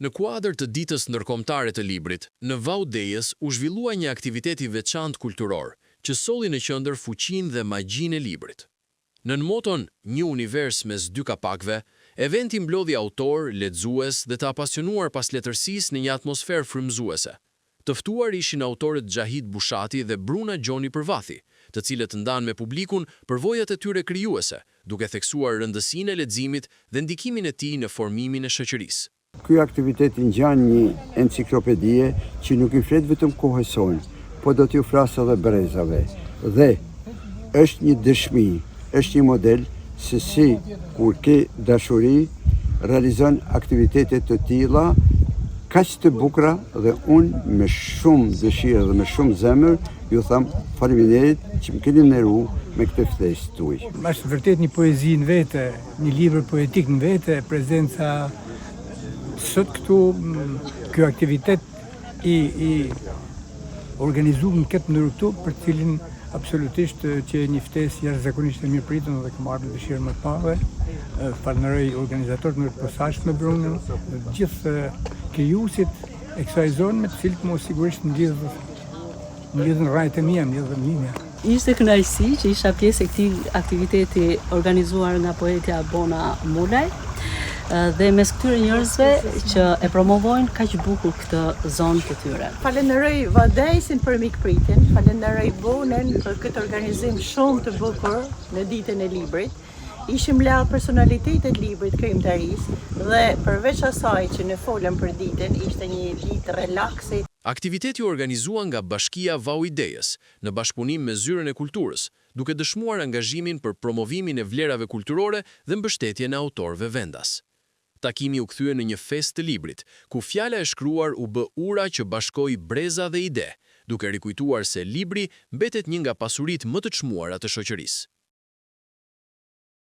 Në kuadër të ditës ndërkombëtare të librit, në Vaudejës u zhvillua një aktivitet i veçantë kulturor, që solli në qendër fuqinë dhe magjinë e librit. Nën moton "Një univers mes dy kapakve", eventi mblodhi autor, lexues dhe të apasionuar pas letërsisë në një atmosferë frymëzuese. Të ftuar ishin autorët Xhahid Bushati dhe Bruna Gjoni Përvathi, të cilët ndanë me publikun përvojat e tyre krijuese, duke theksuar rëndësinë e leximit dhe ndikimin e tij në formimin e shoqërisë. Ky aktivitet ngjan një enciklopedie që nuk i flet vetëm kohës sonë, po do t'ju flasë edhe brezave. Dhe është një dëshmi, është një model se si kur ke dashuri realizon aktivitetet të tilla kaq të bukura dhe unë me shumë dëshirë dhe me shumë zemër ju tham faleminderit që më keni nderuar me këtë ftesë tuaj. Është vërtet një poezi në vete, një libër poetik në vete, prezenca sot këtu, ky aktivitet i organizuar në këtë mënyrë këtu, për cilin absolutisht që një ftesë jashtëzakonisht e mirëpritën dhe kam ardhur me dëshirë më të madhe. Falenderoj organizatorët në të posaçme Brunën, gjithë krijuesit e kësaj zone me të cilët më sigurisht mbledhin rrajt e mia, mbledhin mia. Ishte kënaqësi që isha pjesë e këtij aktiviteti organizuar nga poetja Bona Mulaj dhe mes këtyre njerëzve që e promovojnë kaq bukur këtë zonë të tyre. Falenderoj Vaudejsin për mikpritjen, falenderoj Bonën për këtë organizim shumë të bukur në ditën e librit. Ishim larg personalitetet librit krijimtarisë dhe përveç asaj që ne folëm për ditën, ishte një ditë relaksi. Aktiviteti u organizua nga Bashkia Vaudejës në bashkëpunim me Zyrën e Kulturës, duke dëshmuar angazhimin për promovimin e vlerave kulturore dhe mbështetjen e autorëve vendas. Takimi u kthye në një festë të librit, ku fjala e shkruar u bë ura që bashkoi breza dhe ide, duke rikujtuar se libri mbetet një nga pasuritë më të çmuara të shoqërisë.